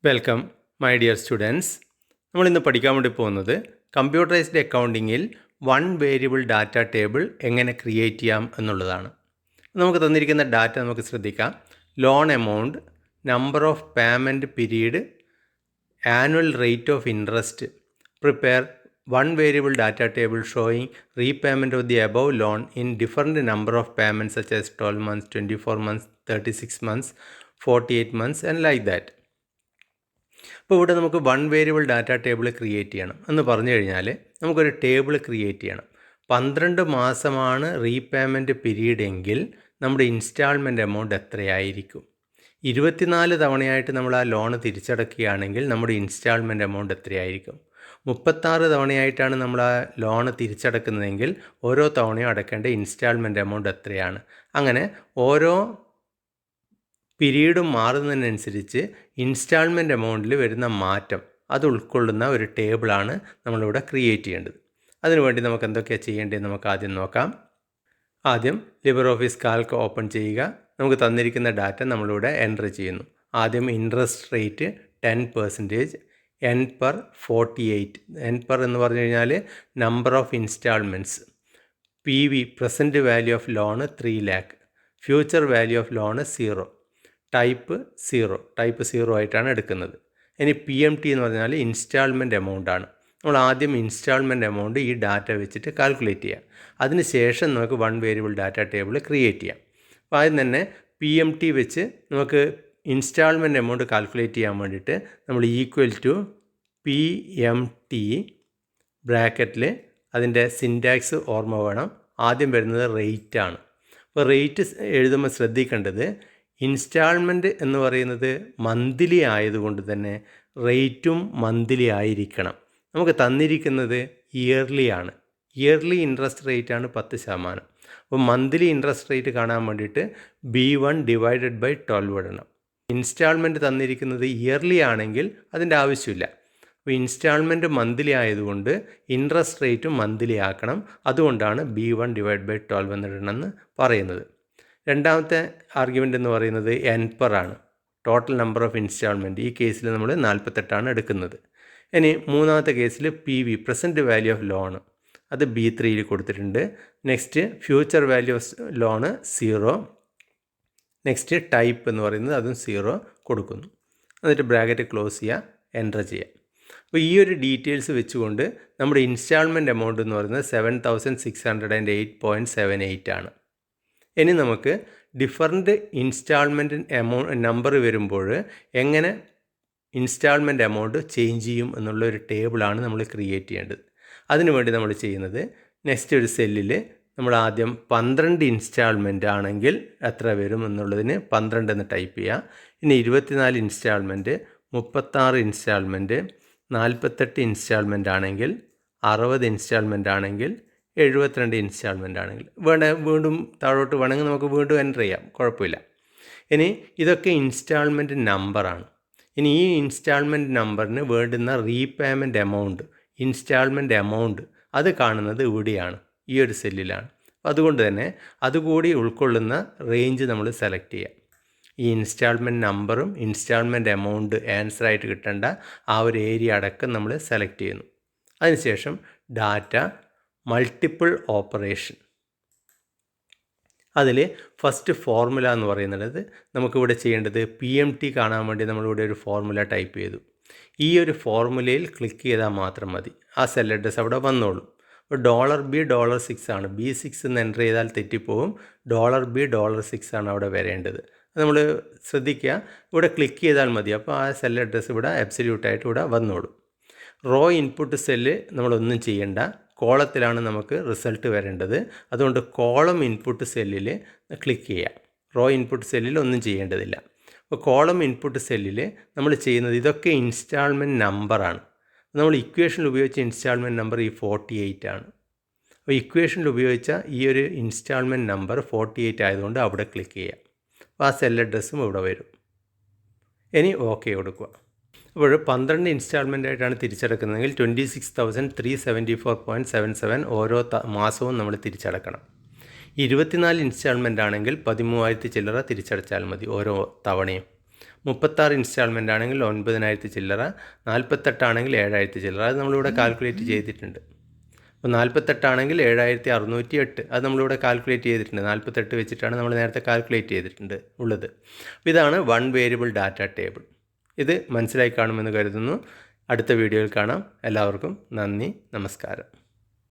Welcome my dear students. നമ്മളിന്ന് പഠിക്കാൻ വേണ്ടി പോകുന്നത് കമ്പ്യൂട്ടറൈസ്ഡ് അക്കൗണ്ടിങ്ങിൽ വൺ വേരിയബിൾ ഡാറ്റ ടേബിൾ എങ്ങനെ ക്രിയേറ്റ് ചെയ്യാം എന്നുള്ളതാണ്. നമുക്ക് തന്നിരിക്കുന്ന ഡാറ്റ നമുക്ക് ശ്രദ്ധിക്കാം. Loan amount, number of payment period, annual rate of interest. Prepare one variable data table showing repayment of the above loan in different number of payments such as 12 months, 24 months, 36 months, 48 months and like that. അപ്പോൾ ഇവിടെ നമുക്ക് one variable data table create ചെയ്യണം എന്ന് പറഞ്ഞു കഴിഞ്ഞാൽ നമുക്കൊരു table create ചെയ്യണം. 12 മാസമാണ് റീപേയ്മെൻറ്റ് പീരീഡ് എങ്കിൽ നമ്മുടെ ഇൻസ്റ്റാൾമെൻറ്റ് എമൗണ്ട് എത്രയായിരിക്കും? 24 തവണയായിട്ട് നമ്മൾ ആ ലോൺ തിരിച്ചടക്കുകയാണെങ്കിൽ നമ്മുടെ ഇൻസ്റ്റാൾമെൻറ്റ് എമൗണ്ട് എത്രയായിരിക്കും? 36 തവണയായിട്ടാണ് നമ്മൾ ആ ലോൺ തിരിച്ചടക്കുന്നതെങ്കിൽ ഓരോ തവണയും അടക്കേണ്ട ഇൻസ്റ്റാൾമെൻറ്റ് എമൗണ്ട് എത്രയാണ്? അങ്ങനെ ഓരോ പീരീഡും മാറുന്നതിനനുസരിച്ച് ഇൻസ്റ്റാൾമെൻറ്റ് എമൗണ്ടിൽ വരുന്ന മാറ്റം അത് ഉൾക്കൊള്ളുന്ന ഒരു ടേബിളാണ് നമ്മളിവിടെ ക്രിയേറ്റ് ചെയ്യേണ്ടത്. അതിനുവേണ്ടി നമുക്ക് എന്തൊക്കെയാണ് ചെയ്യേണ്ടത് നമുക്ക് ആദ്യം നോക്കാം. ആദ്യം ലിബർ ഓഫീസ് കാൽക്ക് ഓപ്പൺ ചെയ്യുക. നമുക്ക് തന്നിരിക്കുന്ന ഡാറ്റ നമ്മളിവിടെ എൻ്റർ ചെയ്യുന്നു. ആദ്യം interest rate 10%, N per 48. N per എന്ന് പറഞ്ഞു കഴിഞ്ഞാൽ number of instalments. P V present value of loan 3 lakh, future value of loan 0, type 0 ആയിട്ടാണ് എടുക്കുന്നത്. ഇനി പി എം ടി എന്ന് പറഞ്ഞാൽ ഇൻസ്റ്റാൾമെൻറ്റ് എമൗണ്ടാണ്. നമ്മൾ ആദ്യം ഇൻസ്റ്റാൾമെൻറ്റ് എമൗണ്ട് ഈ ഡാറ്റ വെച്ചിട്ട് കാൽക്കുലേറ്റ് ചെയ്യാം. അതിനുശേഷം നമുക്ക് one variable data table create ചെയ്യാം. അപ്പോൾ ആദ്യം തന്നെ പി എം ടി വെച്ച് നമുക്ക് ഇൻസ്റ്റാൾമെൻറ്റ് എമൗണ്ട് കാൽക്കുലേറ്റ് ചെയ്യാൻ വേണ്ടിയിട്ട് നമ്മൾ equal to P M T ബ്രാക്കറ്റിൽ അതിൻ്റെ സിൻറ്റാക്സ് ഓർമ്മ വേണം. ആദ്യം വരുന്നത് റേറ്റ് ആണ്. അപ്പോൾ റേറ്റ് എഴുതുമ്പോൾ ശ്രദ്ധിക്കേണ്ടത് ഇൻസ്റ്റാൾമെൻറ്റ് എന്ന് പറയുന്നത് മന്ത്ലി ആയതുകൊണ്ട് തന്നെ റേറ്റും മന്ത്ലി ആയിരിക്കണം. നമുക്ക് തന്നിരിക്കുന്നത് ഇയർലി ആണ്. ഇയർലി ഇൻട്രസ്റ്റ് റേറ്റ് ആണ് 10%. അപ്പോൾ മന്ത്ലി ഇൻട്രസ്റ്റ് റേറ്റ് കാണാൻ വേണ്ടിയിട്ട് B1 ഡിവൈഡഡ് ബൈ 12 ഇടണം. ഇൻസ്റ്റാൾമെൻറ്റ് തന്നിരിക്കുന്നത് ഇയർലി ആണെങ്കിൽ അതിൻ്റെ ആവശ്യമില്ല. അപ്പോൾ ഇൻസ്റ്റാൾമെൻറ്റ് മന്ത്ലി ആയതുകൊണ്ട് ഇൻട്രസ്റ്റ് റേറ്റും മന്ത്ലി ആക്കണം. അതുകൊണ്ടാണ് B1 ഡിവൈഡ് ബൈ 12 എന്നിടണമെന്ന് പറയുന്നത്. രണ്ടാമത്തെ ആർഗ്യുമെൻ്റ് എന്ന് പറയുന്നത് എൻ പെർ ആണ്, ടോട്ടൽ നമ്പർ ഓഫ് ഇൻസ്റ്റാൾമെൻറ്റ്. ഈ കേസിൽ നമ്മൾ 48 എടുക്കുന്നത്. ഇനി മൂന്നാമത്തെ കേസിൽ P V present value of loan അത് B3 കൊടുത്തിട്ടുണ്ട്. Next future value of loan 0. Next type എന്ന് പറയുന്നത് അതും 0 കൊടുക്കുന്നു. എന്നിട്ട് ബ്രാക്കറ്റ് ക്ലോസ് ചെയ്യുക, എൻ്റർ ചെയ്യുക. അപ്പോൾ ഈ ഒരു ഡീറ്റെയിൽസ് വെച്ചുകൊണ്ട് നമ്മുടെ ഇൻസ്റ്റാൾമെൻറ്റ് എമൗണ്ട് എന്ന് പറയുന്നത് 7608.78 ആണ്. ഇനി നമുക്ക് ഡിഫറൻറ്റ് ഇൻസ്റ്റാൾമെൻറ്റ് നമ്പർ വരുമ്പോൾ എങ്ങനെ ഇൻസ്റ്റാൾമെൻറ്റ് എമൗണ്ട് ചേഞ്ച് ചെയ്യും എന്നുള്ളൊരു ടേബിളാണ് നമ്മൾ ക്രിയേറ്റ് ചെയ്യേണ്ടത്. അതിനുവേണ്ടി നമ്മൾ ചെയ്യുന്നത് നെക്സ്റ്റ് ഒരു സെല്ലിൽ നമ്മൾ ആദ്യം 12 ഇൻസ്റ്റാൾമെൻറ്റ് ആണെങ്കിൽ എത്ര വരും എന്നുള്ളതിന് 12 എന്ന് ടൈപ്പ് ചെയ്യുക. ഇനി 24 ഇൻസ്റ്റാൾമെൻറ്റ്, 36 ഇൻസ്റ്റാൾമെൻറ്റ്, 48 ഇൻസ്റ്റാൾമെൻറ്റ് ആണെങ്കിൽ, 60 ഇൻസ്റ്റാൾമെൻറ്റ് ആണെങ്കിൽ, 72 ഇൻസ്റ്റാൾമെൻ്റ് ആണെങ്കിൽ വീണ്ടും താഴോട്ട് വേണമെങ്കിൽ നമുക്ക് വീണ്ടും എൻ്റർ ചെയ്യാം, കുഴപ്പമില്ല. ഇനി ഇതൊക്കെ ഇൻസ്റ്റാൾമെൻറ്റ് നമ്പറാണ്. ഇനി ഈ ഇൻസ്റ്റാൾമെൻറ്റ് നമ്പറിന് വേണ്ടുന്ന റീപേയ്മെൻറ്റ് എമൗണ്ട്, ഇൻസ്റ്റാൾമെൻറ്റ് എമൗണ്ട് അത് കാണുന്നത് ഇവിടെയാണ്, ഈ ഒരു സെല്ലിലാണ്. അതുകൊണ്ട് തന്നെ അതുകൂടി ഉൾക്കൊള്ളുന്ന റേഞ്ച് നമ്മൾ സെലക്ട് ചെയ്യാം. ഈ ഇൻസ്റ്റാൾമെൻറ്റ് നമ്പറും ഇൻസ്റ്റാൾമെൻറ്റ് എമൗണ്ട് ആൻസറായിട്ട് കിട്ടേണ്ട ആ ഒരു ഏരിയ അടക്കം നമ്മൾ സെലക്ട് ചെയ്യുന്നു. അതിനുശേഷം ഡാറ്റ മൾട്ടിപ്പിൾ ഓപ്പറേഷൻ. അതിൽ ഫസ്റ്റ് ഫോർമുല എന്ന് പറയുന്നത് നമുക്കിവിടെ ചെയ്യേണ്ടത് PMT കാണാൻ വേണ്ടി നമ്മളിവിടെ ഒരു ഫോർമുല ടൈപ്പ് ചെയ്തു. ഈ ഒരു ഫോർമുലയിൽ ക്ലിക്ക് ചെയ്താൽ മാത്രം മതി, ആ സെൽ അഡ്രസ് അവിടെ വന്നോളും. അപ്പോൾ $B $6 ആണ്. B6 എന്ന് എൻ്റർ ചെയ്താൽ തെറ്റിപ്പോവും. $B $6 ആണ് അവിടെ വരേണ്ടത്. നമ്മൾ ശ്രദ്ധിക്കുക, ഇവിടെ ക്ലിക്ക് ചെയ്താൽ മതി. അപ്പോൾ ആ സെൽ അഡ്രസ് ഇവിടെ അബ്സല്യൂട്ടായിട്ട് ഇവിടെ വന്നോളും. റോ ഇൻപുട്ട് സെല്ല് നമ്മളൊന്നും ചെയ്യേണ്ട, കോളത്തിലാണ് നമുക്ക് റിസൾട്ട് വരേണ്ടത്. അതുകൊണ്ട് കോളം ഇൻപുട്ട് സെല്ലിൽ ക്ലിക്ക് ചെയ്യാം. റോ ഇൻപുട്ട് സെല്ലിൽ ഒന്നും ചെയ്യേണ്ടതില്ല. അപ്പോൾ കോളം ഇൻപുട്ട് സെല്ലിൽ നമ്മൾ ചെയ്യുന്നത് ഇതൊക്കെ ഇൻസ്റ്റാൾമെൻറ്റ് നമ്പറാണ്. നമ്മൾ ഇക്വേഷനിൽ ഉപയോഗിച്ച ഇൻസ്റ്റാൾമെൻറ്റ് നമ്പർ ഈ 48 ആണ്. അപ്പോൾ ഇക്വേഷനിൽ ഉപയോഗിച്ച ഈ ഒരു ഇൻസ്റ്റാൾമെൻറ്റ് നമ്പർ 48 ആയതുകൊണ്ട് അവിടെ ക്ലിക്ക് ചെയ്യാം. അപ്പോൾ ആ സെൽ അഡ്രസ്സും ഇവിടെ വരും. ഇനി ഓക്കെ കൊടുക്കുക. അപ്പോൾ 12 ഇൻസ്റ്റാൾമെൻ്റ് ആയിട്ടാണ് തിരിച്ചടക്കുന്നതെങ്കിൽ 26,374.77 ഓരോ മാസവും നമ്മൾ തിരിച്ചടക്കണം. 24 ഇൻസ്റ്റാൾമെൻ്റ് ആണെങ്കിൽ 13,000 ചില്ലറ തിരിച്ചടച്ചാൽ മതി ഓരോ തവണയും. 36 ഇൻസ്റ്റാൾമെൻ്റ് ആണെങ്കിൽ 9,000 ചില്ലറ, 48 ആണെങ്കിൽ 7,000 ചില്ലറ. അത് നമ്മളിവിടെ കാൽക്കുലേറ്റ് ചെയ്തിട്ടുണ്ട്. അപ്പോൾ 48 ആണെങ്കിൽ 7,608 അത് നമ്മളിവിടെ കാൽക്കുലേറ്റ് ചെയ്തിട്ടുണ്ട്. 48 വെച്ചിട്ടാണ് നമ്മൾ നേരത്തെ കാൽക്കുലേറ്റ് ചെയ്തിട്ടുണ്ട് ഉള്ളത്. അപ്പോൾ ഇതാണ് വൺ വേരിയബിൾ ഡാറ്റ ടേബിൾ. ഇത് മനസ്സിലായി കാണുമെന്ന് കരുതുന്നു. അടുത്ത വീഡിയോയിൽ കാണാം. എല്ലാവർക്കും നന്ദി, നമസ്കാരം.